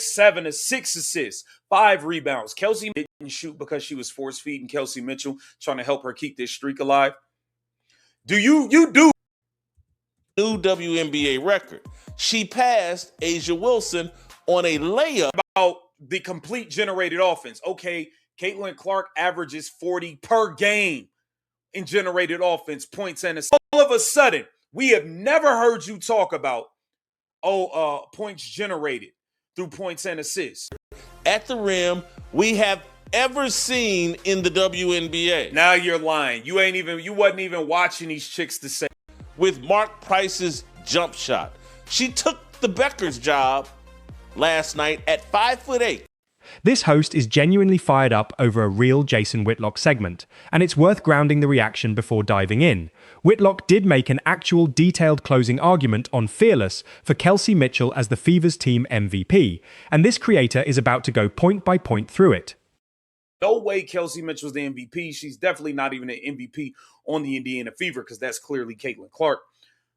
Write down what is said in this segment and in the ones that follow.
6 assists, 5 rebounds. Kelsey didn't shoot because she was force-feeding Kelsey Mitchell, trying to help her keep this streak alive. You do new WNBA record. She passed Asia Wilson on a layup. About the complete generated offense. Okay, Caitlin Clark averages 40 per game in generated offense, points and assists. All of a sudden, we have never heard you talk about points generated through points and assists at the rim we have ever seen in the WNBA. Now you're lying. You wasn't even watching these chicks to say. With Mark Price's jump shot. She took the Becker's job last night at 5'8". This host is genuinely fired up over a real Jason Whitlock segment, and it's worth grounding the reaction before diving in. Whitlock did make an actual detailed closing argument on Fearless for Kelsey Mitchell as the Fever's team MVP, and this creator is about to go point by point through it. No way Kelsey Mitchell's the MVP. She's definitely not even an MVP on the Indiana Fever because that's clearly Caitlin Clark.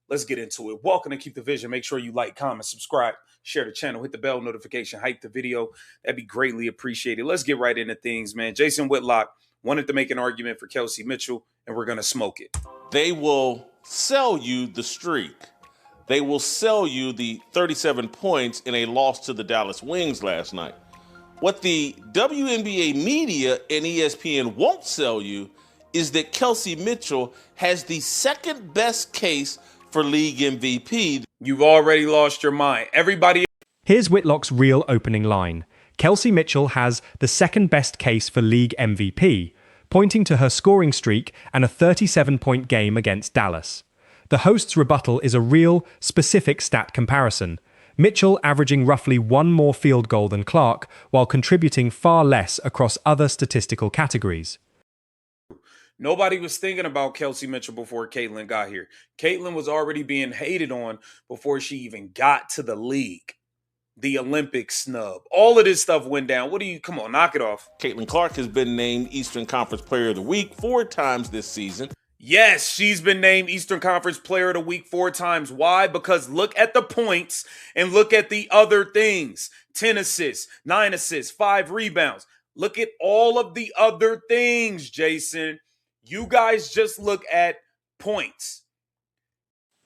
Let's get into it. Welcome to Keep the Vision. Make sure you like, comment, subscribe, share the channel, hit the bell notification, hype the video. That'd be greatly appreciated. Let's get right into things, man. Jason Whitlock wanted to make an argument for Kelsey Mitchell, and we're going to smoke it. They will sell you the streak. They will sell you the 37 points in a loss to the Dallas Wings last night. What the WNBA media and ESPN won't sell you is that Kelsey Mitchell has the second best case for league MVP. You've already lost your mind. Everybody. Here's Whitlock's real opening line. Kelsey Mitchell has the second best case for league MVP, pointing to her scoring streak and a 37-point game against Dallas. The host's rebuttal is a real, specific stat comparison. Mitchell averaging roughly one more field goal than Clark, while contributing far less across other statistical categories. Nobody was thinking about Kelsey Mitchell before Caitlin got here. Caitlin was already being hated on before she even got to the league. The Olympic snub. All of this stuff went down. Come on, knock it off. Caitlin Clark has been named Eastern Conference Player of the Week 4 times this season. Yes, she's been named Eastern Conference Player of the Week 4 times. Why? Because look at the points and look at the other things. 10 assists, 9 assists, 5 rebounds. Look at all of the other things, Jason. You guys just look at points.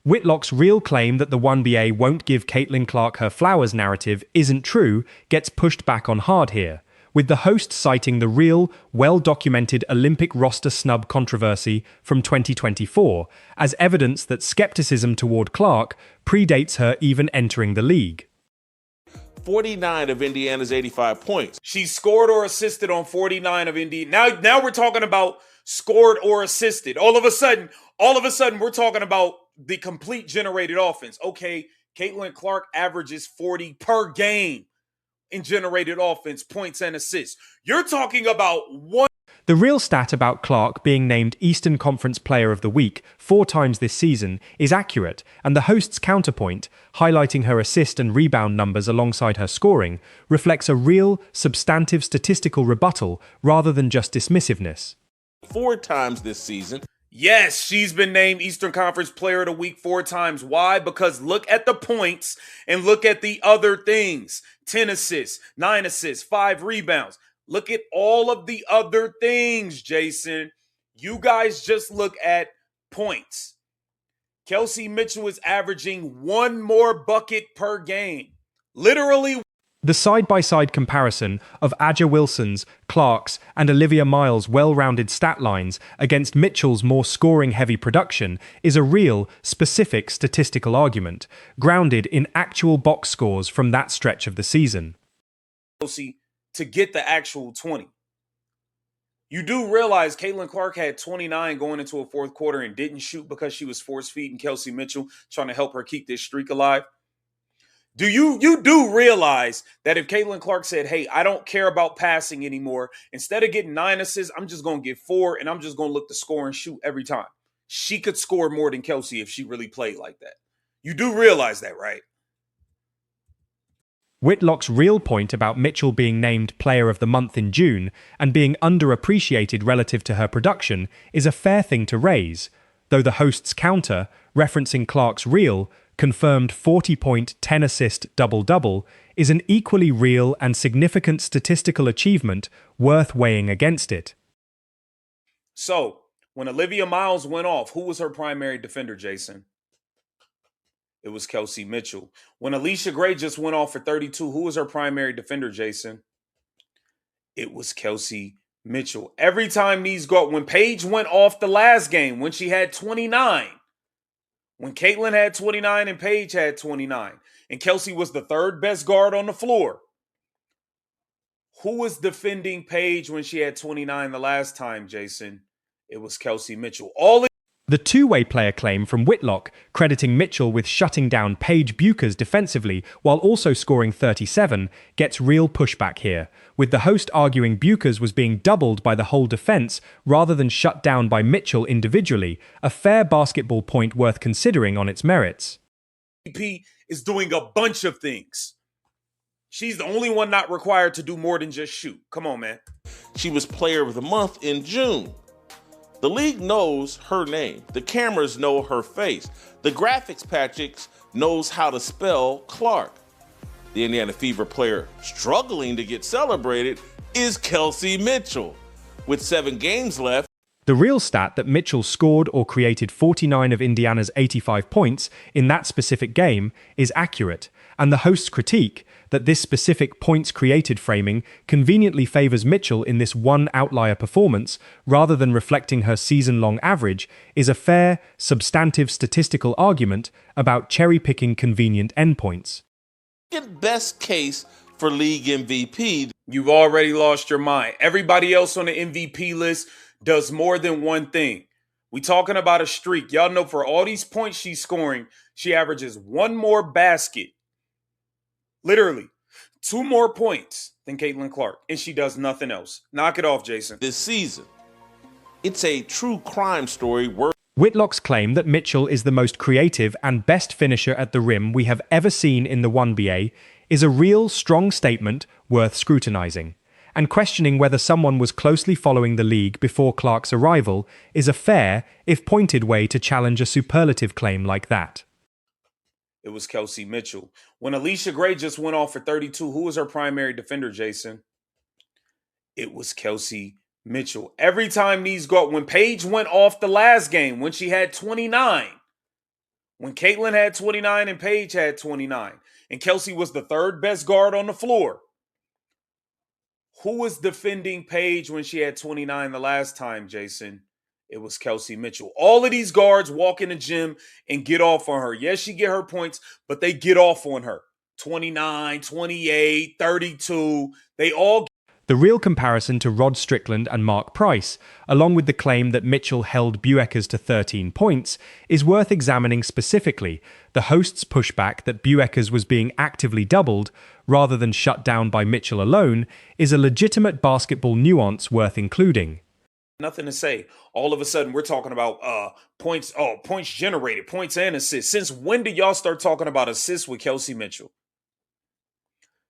Whitlock's real claim that the 1BA won't give Caitlin Clark her flowers narrative isn't true gets pushed back on hard here, with the host citing the real, well-documented Olympic roster snub controversy from 2024 as evidence that skepticism toward Clark predates her even entering the league. 49 of Indiana's 85 points. She scored or assisted on 49 of Indiana. Now we're talking about scored or assisted. All of a sudden, we're talking about the complete generated offense. Okay, Caitlin Clark averages 40 per game in generated offense, points and assists. You're talking about one. The real stat about Clark being named Eastern Conference Player of the Week 4 times this season is accurate, and the host's counterpoint, highlighting her assist and rebound numbers alongside her scoring, reflects a real, substantive statistical rebuttal rather than just dismissiveness. 4 times this season. Yes, she's been named Eastern Conference Player of the Week 4 times. Why? Because look at the points and look at the other things. 10 assists, 9 assists, 5 rebounds. Look at all of the other things, Jason. You guys just look at points. Kelsey Mitchell is averaging 1 more bucket per game. Literally. The side-by-side comparison of Aja Wilson's, Clark's, and Olivia Miles' well-rounded stat lines against Mitchell's more scoring-heavy production is a real, specific statistical argument, grounded in actual box scores from that stretch of the season. To get the actual 20. You do realize Caitlin Clark had 29 going into a fourth quarter and didn't shoot because she was force-feeding Kelsey Mitchell, trying to help her keep this streak alive? You do realize that if Caitlin Clark said, hey, I don't care about passing anymore, instead of getting 9 assists, I'm just going to get 4, and I'm just going to look to score and shoot every time. She could score more than Kelsey if she really played like that. You do realize that, right? Whitlock's real point about Mitchell being named Player of the Month in June and being underappreciated relative to her production is a fair thing to raise, though the host's counter, referencing Clark's real, confirmed 40-point, 10-assist double-double is an equally real and significant statistical achievement worth weighing against it. So, when Olivia Miles went off, who was her primary defender, Jason? It was Kelsey Mitchell. When Alicia Gray just went off for 32, who was her primary defender, Jason? It was Kelsey Mitchell. Every time these go, when Paige went off the last game, when she had 29, when Caitlin had 29 and Paige had 29, and Kelsey was the third best guard on the floor, who was defending Paige when she had 29 the last time, Jason? It was Kelsey Mitchell. The two-way player claim from Whitlock, crediting Mitchell with shutting down Paige Buchers defensively while also scoring 37, gets real pushback here, with the host arguing Buchers was being doubled by the whole defense rather than shut down by Mitchell individually, a fair basketball point worth considering on its merits. MVP is doing a bunch of things. She's the only one not required to do more than just shoot. Come on, man. She was Player of the Month in June. The league knows her name. The cameras know her face. The graphics package knows how to spell Clark. The Indiana Fever player struggling to get celebrated is Kelsey Mitchell. With 7 games left, the real stat that Mitchell scored or created 49 of Indiana's 85 points in that specific game is accurate, and the host's critique that this specific points created framing conveniently favors Mitchell in this one outlier performance rather than reflecting her season-long average is a fair, substantive statistical argument about cherry-picking convenient endpoints. Best case for league MVP. You've already lost your mind. Everybody else on the MVP list does more than one thing. We talking about a streak. Y'all know for all these points she's scoring, she averages one more basket. Literally, 2 more points than Caitlin Clark, and she does nothing else. Knock it off, Jason. This season, it's a true crime story. Whitlock's claim that Mitchell is the most creative and best finisher at the rim we have ever seen in the 1BA is a real, strong statement worth scrutinizing. And questioning whether someone was closely following the league before Clark's arrival is a fair, if pointed way to challenge a superlative claim like that. It was Kelsey Mitchell. When Alicia Gray just went off for 32, who was her primary defender, Jason? It was Kelsey Mitchell. Every time these go, when Paige went off the last game, when she had 29, when Caitlin had 29 and Paige had 29, and Kelsey was the third best guard on the floor, who was defending Paige when she had 29 the last time, Jason? It was Kelsey Mitchell. All of these guards walk in the gym and get off on her. Yes, she get her points, but they get off on her. 29, 28, 32. They all. The real comparison to Rod Strickland and Mark Price, along with the claim that Mitchell held Buechers to 13 points, is worth examining specifically. The host's pushback that Buechers was being actively doubled, rather than shut down by Mitchell alone, is a legitimate basketball nuance worth including. Nothing to say. All of a sudden, we're talking about points. Oh, points generated, points and assists. Since when did y'all start talking about assists with Kelsey Mitchell?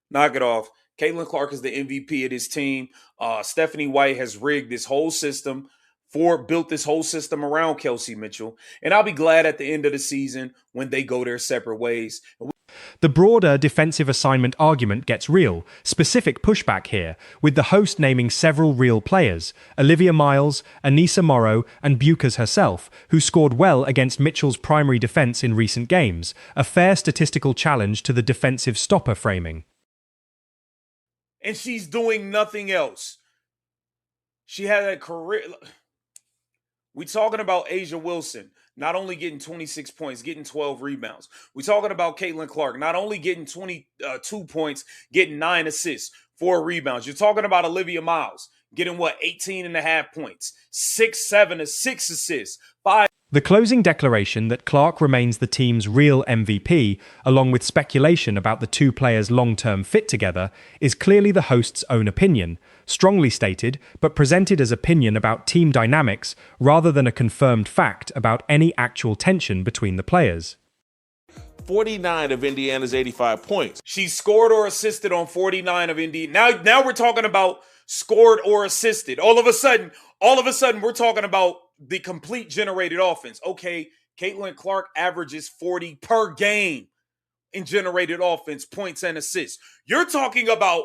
Knock it off. Caitlin Clark is the MVP of this team. Stephanie White has rigged this whole system, built this whole system around Kelsey Mitchell. And I'll be glad at the end of the season when they go their separate ways. The broader defensive assignment argument gets real, specific pushback here, with the host naming several real players, Olivia Miles, Anissa Morrow, and Buechers herself, who scored well against Mitchell's primary defense in recent games, a fair statistical challenge to the defensive stopper framing. And she's doing nothing else. She had a career. We talking about Asia Wilson, not only getting 26 points, getting 12 rebounds. We're talking about Caitlin Clark, not only getting 22 points, getting 9 assists, 4 rebounds. You're talking about Olivia Miles, getting 18 and a half points, 6 assists, 5. The closing declaration that Clark remains the team's real MVP, along with speculation about the two players' long-term fit together, is clearly the host's own opinion, strongly stated, but presented as opinion about team dynamics rather than a confirmed fact about any actual tension between the players. 49 of Indiana's 85 points. She scored or assisted on 49 of Indiana. Now we're talking about scored or assisted. All of a sudden, we're talking about the complete generated offense. Okay, Caitlin Clark averages 40 per game in generated offense, points, and assists. You're talking about